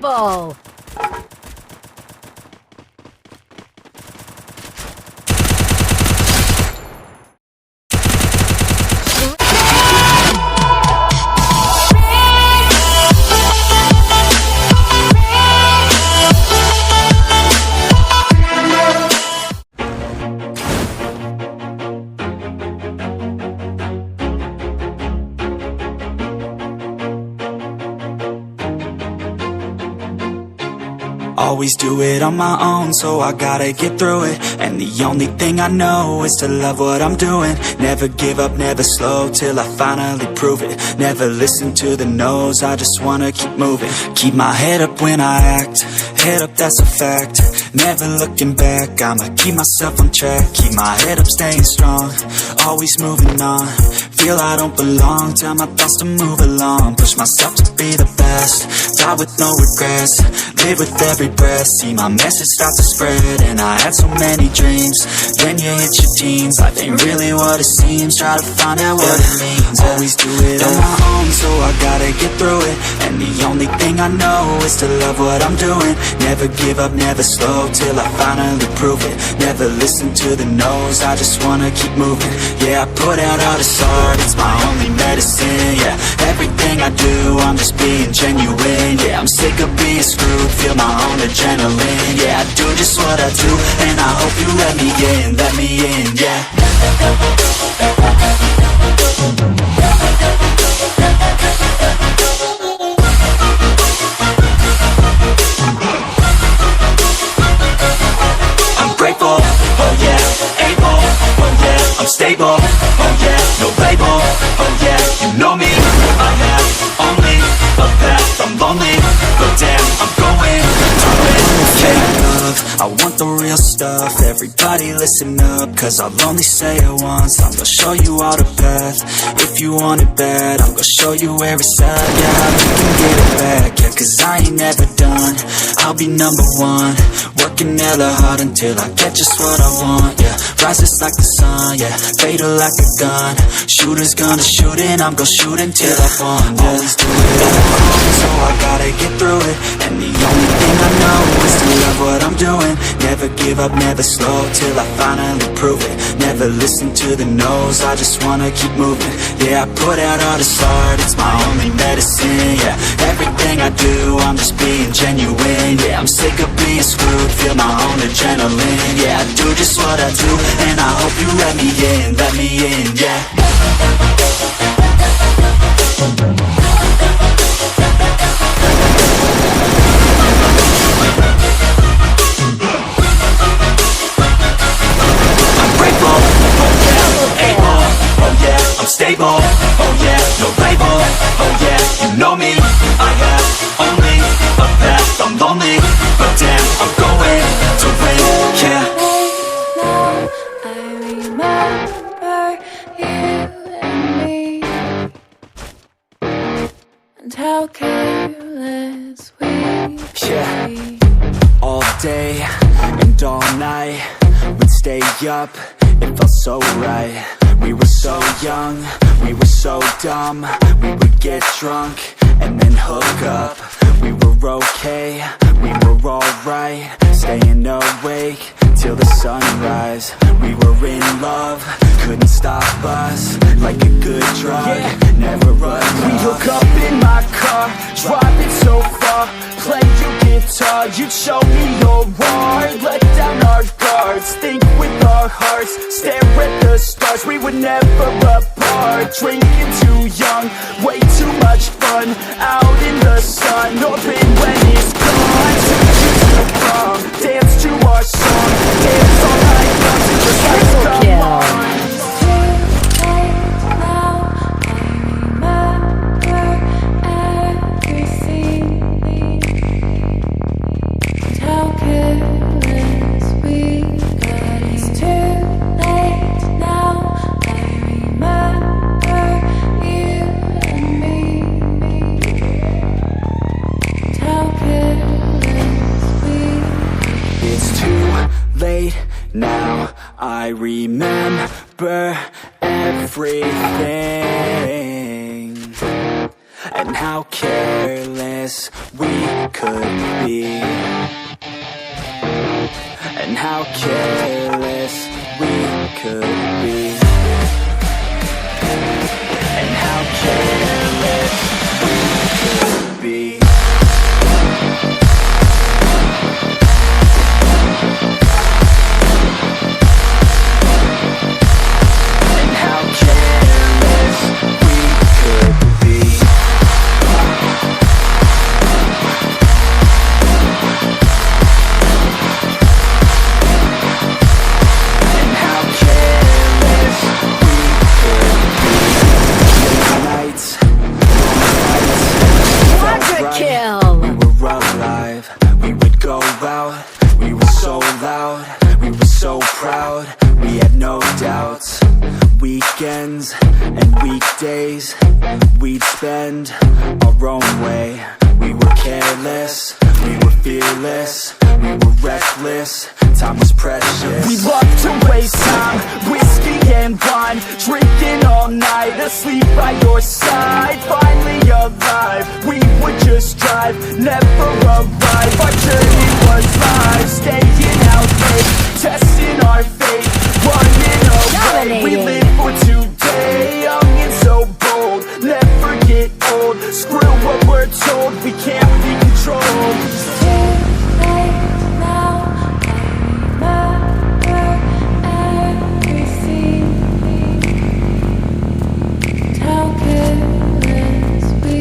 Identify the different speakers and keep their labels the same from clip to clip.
Speaker 1: Unstoppable!
Speaker 2: Always do it on my own, so I gotta get through it. And the only thing I know is to love what I'm doing. Never give up, never slow, till I finally prove it. Never listen to the no's, I just wanna keep moving. Keep my head up when I act, head up, that's a fact. Never looking back, I'ma keep myself on track. Keep my head up, staying strong, always moving on. Feel I don't belong, tell my thoughts to move along. Push myself to be the best, die with no regrets. Live with every breath, see my message start to spread. And I had so many dreams, then you hit your teens. Life ain't really what it seems, try to find out what it means. Always do it on my own, so I gotta get through it. And the only thing I know is to love what I'm doing. Never give up, never slow, till I finally prove it. Never listen to the no's, I just wanna keep moving. Yeah, I put out all this art, it's my only medicine. Yeah, everything I do, I'm just being genuine. Yeah, I'm sick of being screwed, feel my own adrenaline. Yeah, I do just what I do, and I hope you let me in, yeah. I'm grateful, oh yeah, able, oh yeah, I'm stable, oh yeah, no label, oh yeah, you know me, I have only a path, I'm lonely, but damn, I'm going to win. Fake love, I want the real stuff. Everybody listen up, cause I'll only say it once. I'm gonna show you all the path. If you want it bad, I'm gonna show you where it's at. Yeah, how you can get it back. Yeah, cause I ain't never done, I'll be number one. Working hella hard until I get just what I want. Yeah, rises like the sun, yeah, fatal like a gun. Shooter's gonna shoot and I'm gonna shoot until I won. Yeah. Always do it on my own, so I gotta get through it. And the only thing I know is to love what I'm doing. Never give up, never slow, till I finally prove it. Never listen to the no's, I just wanna keep moving. Yeah, I put out all this art, it's my only medicine. Yeah, everything I do, I'm just being genuine. Yeah, I'm sick of being screwed, feel my own adrenaline. Yeah, I do just what I do, and I hope you let me in, yeah. I'm stable, oh yeah, no label, oh yeah, you know me, I have only a path, I'm lonely, but damn, I'm going to win, yeah.
Speaker 3: Now I remember you and me, and how careless we
Speaker 2: Yeah.
Speaker 3: be.
Speaker 2: All day and all night, we'd stay up, it felt so right. We were so young, we were so dumb. We would get drunk and then hook up. We were okay, we were alright. Staying awake till the sunrise. We were in love, couldn't stop us. Like a good drug, yeah. Never run.
Speaker 4: We hook up in my car, driving so far. Play your guitar, you'd show me your art. Let down our guards, think with our hearts. Stare at the stars, we were never apart. Drinking too young, way too much fun. Out in the sun, open when it's gone. Took you to prom, dance to our song. Dance all night long till the lights come on.
Speaker 2: Now I remember everything. and how careless we could be, and how careless we could be, and how careless we could be. Weekends and weekdays we'd spend our own way. We were careless, we were fearless, we were reckless. Time was precious.
Speaker 4: We loved to waste time, whiskey and wine, drinking all night, asleep by your side. Finally alive, we would just drive, never arrive. Our journey was live, staying out late, testing our fate, running away. We live for today, young and so bold, never get old. Screw what we're told, we can't be controlled.
Speaker 3: It's too late now. I remember everything. How careless we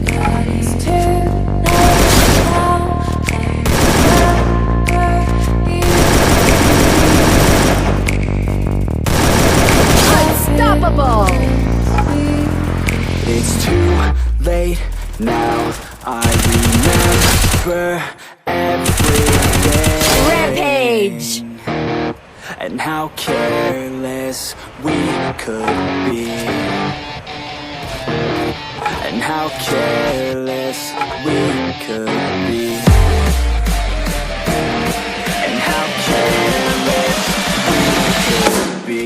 Speaker 3: got. It's too late now. I remember you. Unstoppable.
Speaker 2: It's too late now. I remember everything.
Speaker 1: Rampage!
Speaker 2: And how careless we could be, and how careless we could be, and how careless we could be.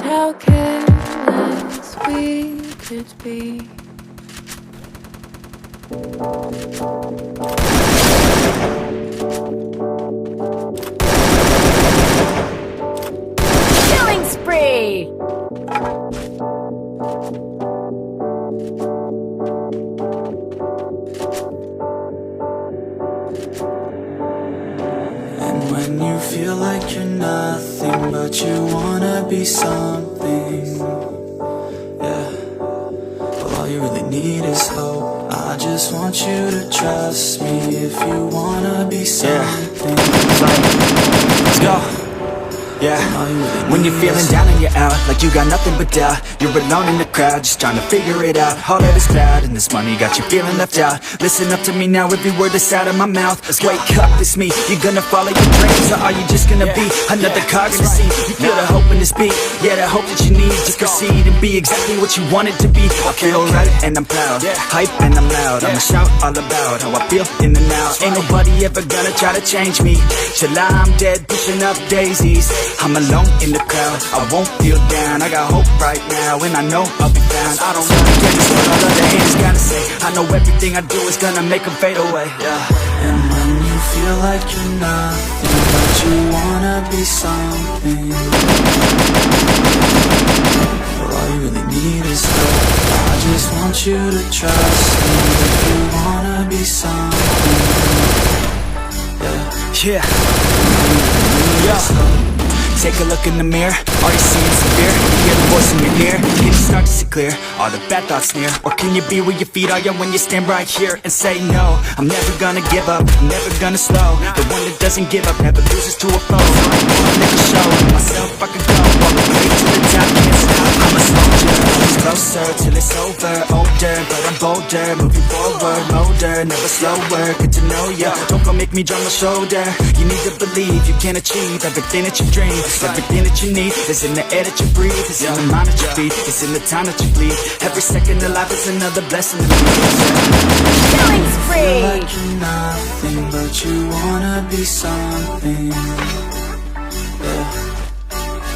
Speaker 3: How careless we could be.
Speaker 1: Killing spree!
Speaker 2: And when you feel like you're nothing, but you wanna be something, yeah. Well, all you really need is hope. I just want you to trust me if you wanna be something. Yeah. Let's go. Yeah, when you're feeling down and you're out, like you got nothing but doubt, you're alone in the crowd, just trying to figure it out. All of this cloud and this money got you feeling left out. Listen up to me now, every word that's out of my mouth. Wake up, it's me, you're gonna follow your dreams, or are you just gonna be another cog in the sea? You feel the hope in this beat, yeah, the hope that you need to proceed and be exactly what you want it to be. I feel right and I'm proud, hype and I'm loud, I'ma shout all about how I feel in the now. Ain't nobody ever gonna try to change me, till I'm dead pushing up daisies. I'm alone in the crowd, I won't feel down. I got hope right now, and I know I'll be found. I don't really care just what all other haters gotta say. I know everything I do is gonna make them fade away, yeah. And when you feel like you're nothing, but you wanna be something, well, all you really need is hope. I just want you to trust me if you wanna be something, yeah. Yeah. Yo. Take a look in the mirror, are you seeing severe? Hear the voice in your ear, can you start to see clear? Are the bad thoughts near? Or can you be where your feet are, yeah, when you stand right here and say no? I'm never gonna give up, I'm never gonna slow. The one that doesn't give up never loses to a foe. I'll never show myself I can go all the way to the top, can't stop. I'm a soldier, always closer till it's over. Older, but I'm bolder, moving forward, motor, never slower. Get to know ya, don't go make me drop my shoulder. You need to believe you can achieve everything that you dream. Everything that you need is in the air that you breathe. It's in the mind that you feed, it's in the time that you bleed. Every second of life is another blessing to me.
Speaker 1: Killing
Speaker 2: Feel
Speaker 1: spree.
Speaker 2: like you're nothing, but you wanna be something. Yeah.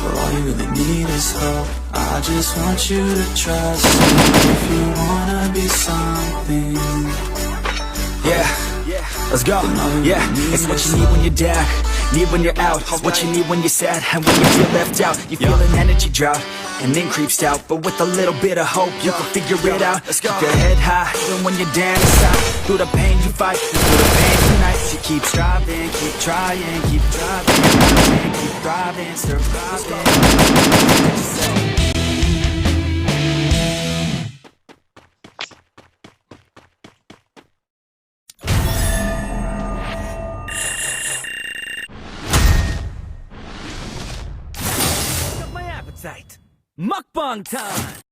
Speaker 2: Well, all you really need is hope. I just want you to trust me. If you wanna be something. Yeah, let's go. Yeah, it's what you need when you're down, need when you're out. It's what you need when you're sad and when you feel left out. You feel an energy drought and then creeps out, but with a little bit of hope you can figure it out. Keep your head high even when you're down inside. Through the pain you fight, through the pain tonight. You keep striving, keep trying, keep driving, keep thriving, surviving.
Speaker 5: My appetite. Mukbang time!